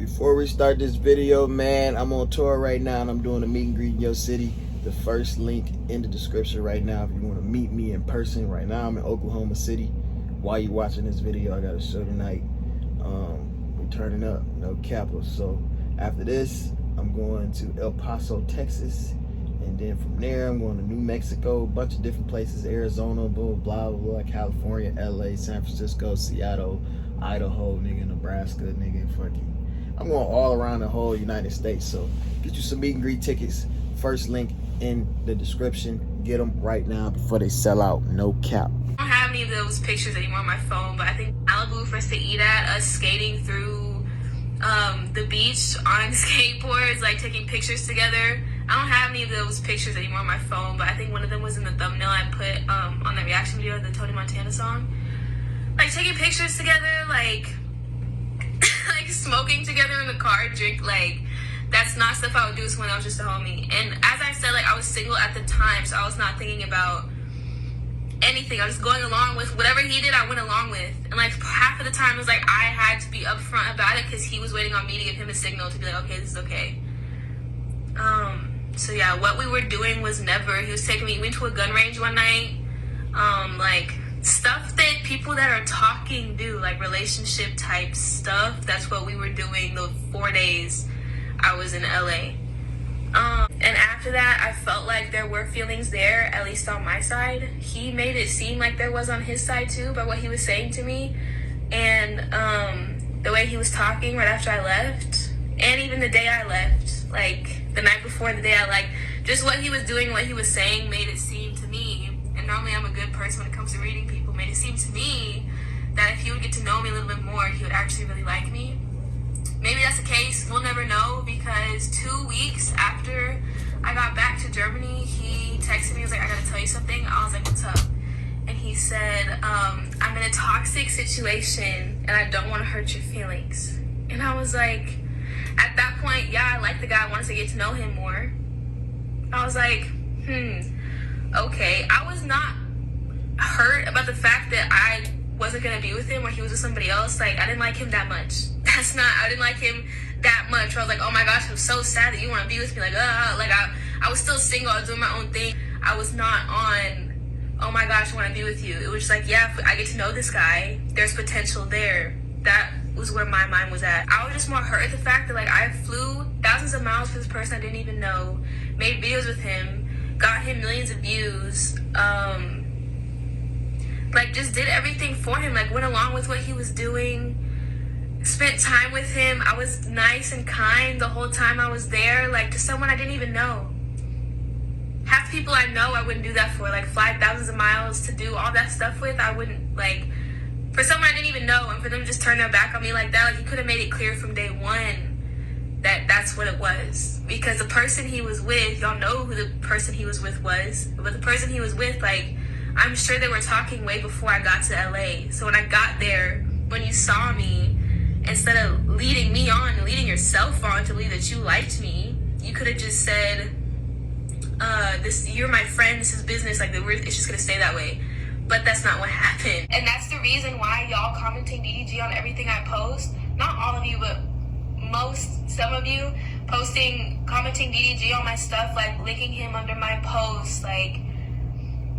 Before we start this video, man, I'm on tour right now and I'm doing a meet and greet in your city. The first link in the description right now if you want to meet me in person. Right now I'm in Oklahoma City. While you watching this video, I got a show tonight. We're turning up, no capital. So after this, I'm going to El Paso, Texas. And then from there, I'm going to New Mexico, a bunch of different places, Arizona, blah, blah, blah, California, LA, San Francisco, Seattle, Idaho, nigga, Nebraska, nigga, fucking. I'm going all around the whole United States. So get you some meet and greet tickets. First link in the description. Get them right now before they sell out. No cap. I don't have any of those pictures anymore on my phone, but I think Malibu for us to eat at, us skating through the beach on skateboards, like taking pictures together. I don't have any of those pictures anymore on my phone, but I think one of them was in the thumbnail I put on the reaction video of the Tony Montana song. Like taking pictures together, like like smoking together in the car, drink, like that's not stuff I would do when I was just a homie. And as I said, like I was single at the time, so I was not thinking about anything. I was just going along with whatever he did, I went along with. And like half of the time it was like I had to be upfront about it because he was waiting on me to give him a signal to be like, okay, this is okay. So yeah, what we were doing was never, he was taking me, we went to a gun range one night, like stuff that people that are talking do, like relationship type stuff. That's what we were doing the 4 days I was in LA. And after that, I felt like there were feelings there, at least on my side. He made it seem like there was on his side too, by what he was saying to me. And the way he was talking right after I left, and even the day I left, like the night before the day I, like, just what he was doing, what he was saying made it seem to me, and normally I'm a good person when it comes to reading people, made it seem to me that if he would get to know me a little bit more, he would actually really like me. Maybe that's the case, we'll never know, because 2 weeks after I got back to Germany, he texted me, he was like, I gotta tell you something. I was like, what's up? And he said, I'm in a toxic situation and I don't want to hurt your feelings. And I was like, at that point, yeah, I liked the guy, I wanted to get to know him more. I was like, okay. I was not hurt about the fact that I wasn't gonna be with him or he was with somebody else. Like, I didn't like him that much. I didn't like him that much. I was like, oh my gosh, I'm so sad that you want to be with me. Like, I was still single. I was doing my own thing. I was not on, oh my gosh, I want to be with you. It was just like, yeah, if I get to know this guy, there's potential there. That was where my mind was at. I was just more hurt at the fact that, like, I flew thousands of miles for this person I didn't even know, made videos with him, got him millions of views, like, just did everything for him, like, went along with what he was doing, spent time with him. I was nice and kind the whole time I was there, like, to someone I didn't even know. Half the people I know, I wouldn't do that for, like, fly thousands of miles to do all that stuff with. I wouldn't, like, for someone I didn't even know, and for them to just turn their back on me like that, like, he could have made it clear from day one that that's what it was. Because the person he was with, y'all know who the person he was with was, but the person he was with, like, I'm sure they were talking way before I got to LA. So when I got there, when you saw me, instead of leading me on and leading yourself on to believe that you liked me, you could have just said, you're my friend, this is business, like, it's just gonna stay that way. But that's not what happened. And that's the reason why y'all commenting DDG on everything I post, not all of you, but some of you, commenting DDG on my stuff, like linking him under my posts, like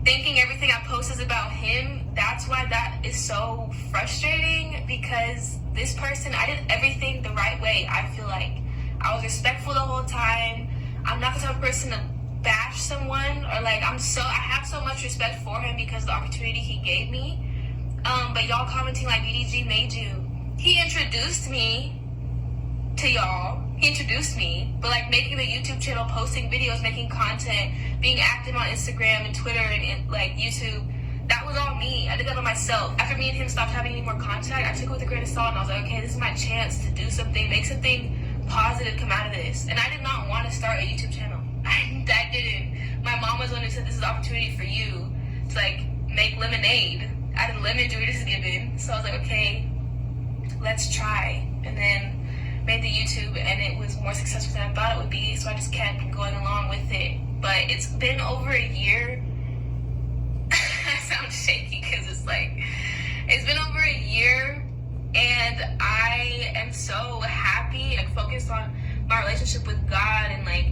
thinking everything I post is about him. That's why that is so frustrating, because this person, I did everything the right way. I feel like I was respectful the whole time. I'm not the type of person to bash someone, or like, I have so much respect for him because of the opportunity he gave me. But y'all commenting like DDG made you. He introduced me to y'all. He introduced me, but like making the YouTube channel, posting videos, making content, being active on Instagram and Twitter and like YouTube, that was all me. I did that by myself. After me and him stopped having any more contact, I took it with a grain of salt and I was like, okay, this is my chance to do something, make something positive come out of this. And I did not want to start a YouTube channel. I didn't. My mom was the one who said, this is an opportunity for you to like make lemonade out of the lemon juice given. So I was like, okay, let's try. And then made the YouTube, and it was more successful than I thought it would be, so I just kept going along with it. But it's been over a year. I sound shaky because it's like, it's been over a year, and I am so happy on my relationship with God and like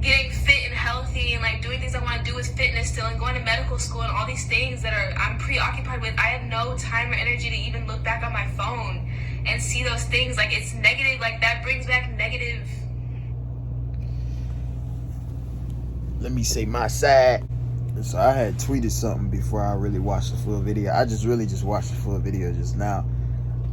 getting fit and healthy and like doing things I want to do with fitness still and going to medical school and all these things that I'm preoccupied with. I have no time or energy to even look back on my phone and see those things. Like, it's negative. Like, that brings back negative. Let me say my side. So I had tweeted something before I really watched the full video. I just watched the full video just now.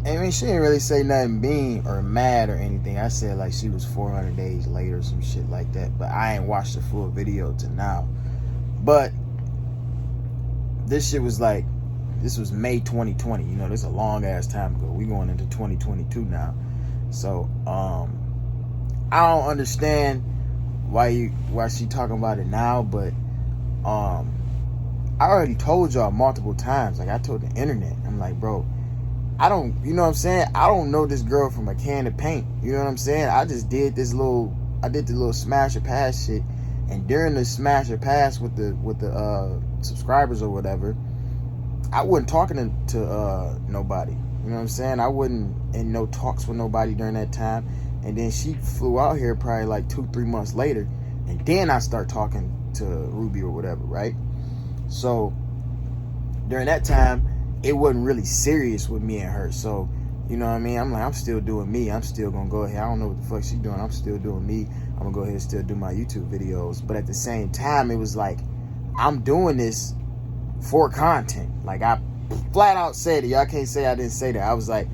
I mean, she didn't really say nothing mean or mad or anything. I said like she was 400 days late or some shit like that. But I ain't watched the full video till now. But this shit was like, this was May 2020. You know, this is a long ass time ago. We going into 2022 now. So I don't understand why she talking about it now, but I already told y'all multiple times. Like, I told the internet, I'm like, bro, I don't, you know what I'm saying? I don't know this girl from a can of paint. You know what I'm saying? I just did the little smash or pass shit. And during the smash or pass with the subscribers or whatever, I wasn't talking to nobody. You know what I'm saying? I wasn't in no talks with nobody during that time. And then she flew out here probably like 2-3 months later. And then I start talking to Ruby or whatever, right? So during that time, it wasn't really serious with me and her. So, you know what I mean? I'm like, I'm still doing me. I'm still gonna go ahead. I don't know what the fuck she doing. I'm still doing me. I'm gonna go ahead and still do my YouTube videos. But at the same time, it was like, I'm doing this for content. Like, I flat out said it. Y'all can't say I didn't say that. I was like,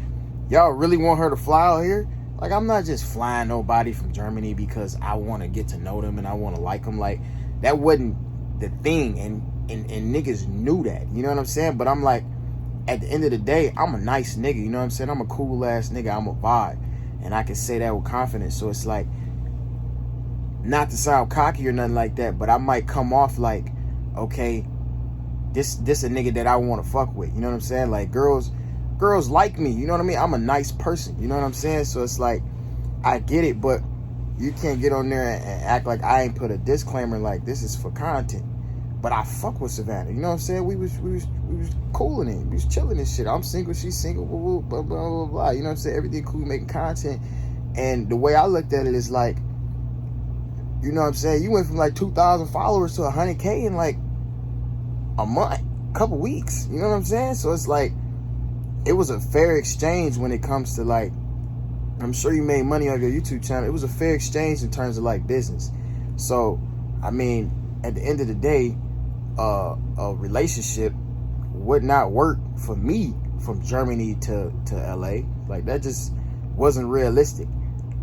y'all really want her to fly out here? Like, I'm not just flying nobody from Germany because I want to get to know them and I want to like them. Like, that wasn't the thing. And niggas knew that. You know what I'm saying? But I'm like, at the end of the day, I'm a nice nigga. You know what I'm saying? I'm a cool ass nigga. I'm a vibe. And I can say that with confidence. So it's like, not to sound cocky or nothing like that, but I might come off like, okay, this a nigga that I want to fuck with. You know what I'm saying? Like, girls like me. You know what I mean? I'm a nice person. You know what I'm saying? So it's like, I get it, but you can't get on there and act like I ain't put a disclaimer like this is for content. But I fuck with Savannah. You know what I'm saying? We was cooling it. We was chilling and shit. I'm single, she's single, blah, blah, blah, blah, blah. You know what I'm saying? Everything cool, making content. And the way I looked at it is like, you know what I'm saying? You went from like 2,000 followers to 100K in like a month, couple weeks. You know what I'm saying? So it's like, it was a fair exchange when it comes to like, I'm sure you made money on your YouTube channel. It was a fair exchange in terms of like business. So, I mean, at the end of the day, a relationship would not work for me from Germany to LA. Like, that just wasn't realistic.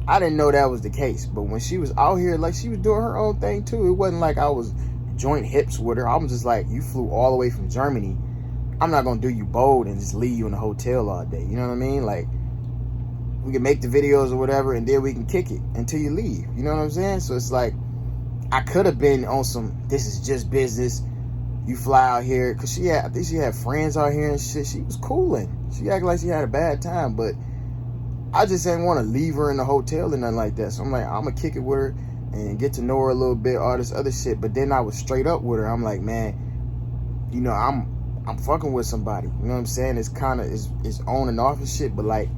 I didn't know that was the case, but when she was out here, like, she was doing her own thing too. It wasn't like I was joint hips with her. I was just like, you flew all the way from Germany. I'm not gonna do you bold and just leave you in a hotel all day. You know what I mean? Like, we can make the videos or whatever, and then we can kick it until you leave. You know what I'm saying? So it's like, I could have been on some, this is just business. You fly out here, cause I think she had friends out here and shit. She was cooling. She acted like she had a bad time, but I just didn't want to leave her in the hotel or nothing like that. So I'm like, I'm gonna kick it with her and get to know her a little bit, all this other shit. But then I was straight up with her. I'm like, man, you know, I'm fucking with somebody. You know what I'm saying? It's kind of, it's on and off and shit, but like,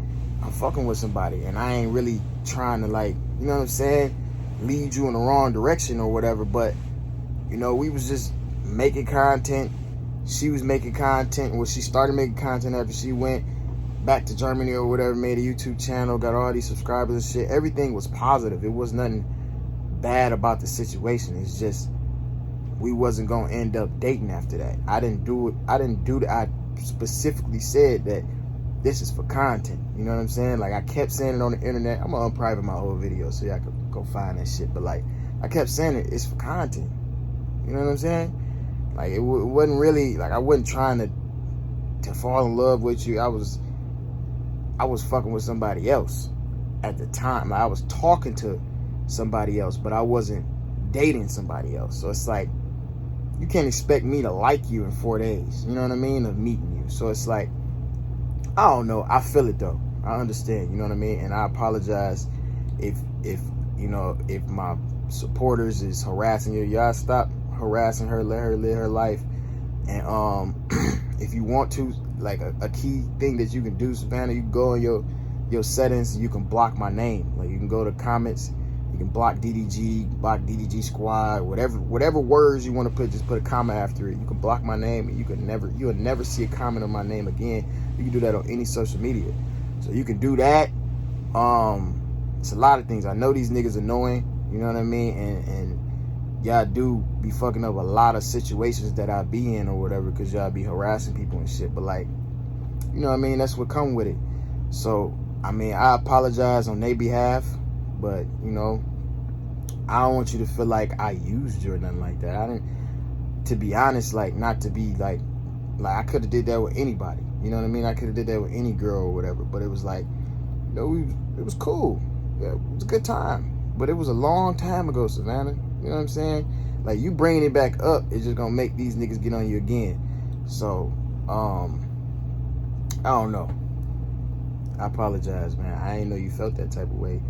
I'm fucking with somebody, and I ain't really trying to, like, you know what I'm saying, lead you in the wrong direction or whatever. But, you know, we was just making content. She was making content. Well, she started making content after she went back to Germany or whatever, made a YouTube channel, got all these subscribers and shit. Everything was positive. It was nothing bad about the situation. It's just, we wasn't gonna end up dating after that. I didn't do that. I specifically said that this is for content. You know what I'm saying? Like, I kept saying it on the internet. I'm gonna unprivate my whole video so y'all can go find that shit. But like, I kept saying it's for content. You know what I'm saying? Like, it wasn't really, like, I wasn't trying to fall in love with you. I was fucking with somebody else at the time. Like, I was talking to somebody else, but I wasn't dating somebody else. So it's like, you can't expect me to like you in 4 days. You know what I mean? Of meeting you. So it's like, I don't know. I feel it though. I understand. You know what I mean? And I apologize if you know, if my supporters is harassing you. Y'all stop harassing her. Let her live her life. And if you want to, like, a key thing that you can do, Savannah, you go on your your settings, you can block my name. Like, you can go to comments, you can block DDG, block DDG Squad, whatever words you want to put, just put a comment after it. You can block my name, and you'll never see a comment on my name again. You can do that on any social media. So you can do that. It's a lot of things. I know these niggas annoying, you know what I mean? And y'all do be fucking up a lot of situations that I be in or whatever, because y'all be harassing people and shit. But like, you know what I mean? That's what come with it. So, I mean, I apologize on their behalf, but, you know, I don't want you to feel like I used you or nothing like that. I didn't, to be honest, like, not to be like I could have did that with anybody. You know what I mean? I could have did that with any girl or whatever. But it was like, you know, it was cool. Yeah, it was a good time. But it was a long time ago, Savannah. You know what I'm saying? Like, you bringing it back up is just gonna make these niggas get on you again. So, I don't know. I apologize, man. I didn't know you felt that type of way.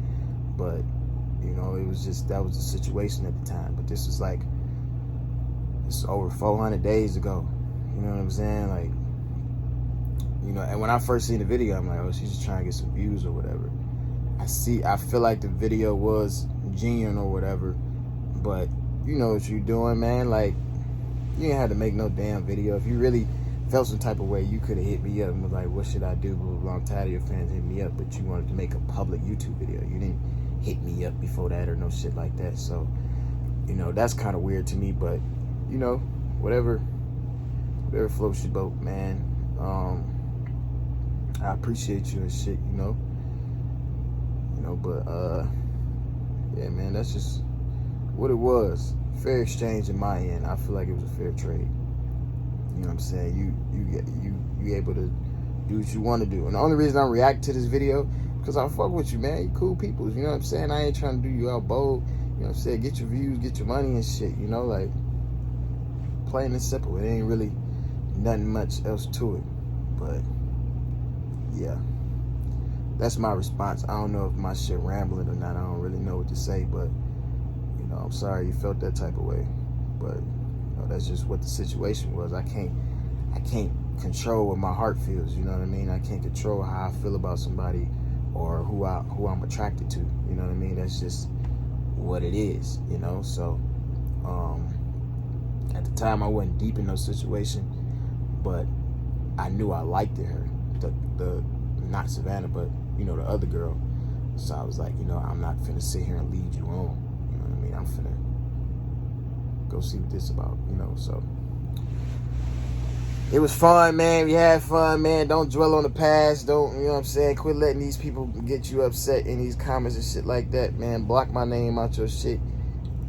But, you know, it was just, that was the situation at the time. But this is like, it's over 400 days ago. You know what I'm saying? Like, you know, and when I first seen the video, I'm like, oh, she's just trying to get some views or whatever. I feel like the video was genuine or whatever, but you know what you're doing, man. Like, you didn't have to make no damn video. If you really felt some type of way, you could have hit me up and was like, what should I do? Blah, blah, blah. I'm tired of your fans hitting me up, but you wanted to make a public YouTube video. You didn't hit me up before that or no shit like that. So, you know, that's kind of weird to me, but, you know, whatever floats your boat, man. I appreciate you and shit, you know. But yeah, man, that's just what it was. Fair exchange in my end. I feel like it was a fair trade. You know what I'm saying? You able to do what you want to do. And the only reason I'm reacting to this video, because I fuck with you, man. You cool people. You know what I'm saying? I ain't trying to do you out bold. You know what I'm saying? Get your views, get your money and shit. You know, like, plain and simple. It ain't really nothing much else to it. But yeah. That's my response. I don't know if my shit rambling or not. I don't really know what to say, but, you know, I'm sorry you felt that type of way. But, you know, that's just what the situation was. I can't control what my heart feels, you know what I mean? I can't control how I feel about somebody or who I'm attracted to, you know what I mean? That's just what it is, you know? So, at the time I wasn't deep in no situation, but I knew I liked her. The not Savannah, but, you know, the other girl. So I was like, you know, I'm not finna sit here and lead you on. You know what I mean? I'm finna go see what this about, you know. So it was fun, man. We had fun, man. Don't dwell on the past. Don't, you know what I'm saying? Quit letting these people get you upset in these comments and shit like that, man. Block my name out your shit.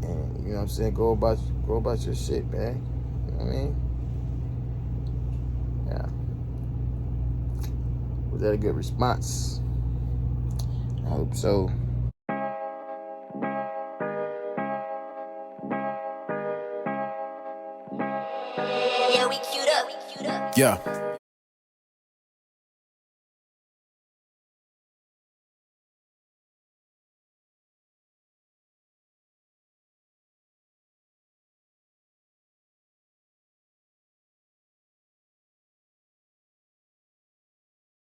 And, you know what I'm saying? Go about your shit, man. You know what I mean? Yeah. Was that a good response? I hope so. Yeah, we queued up. Yeah.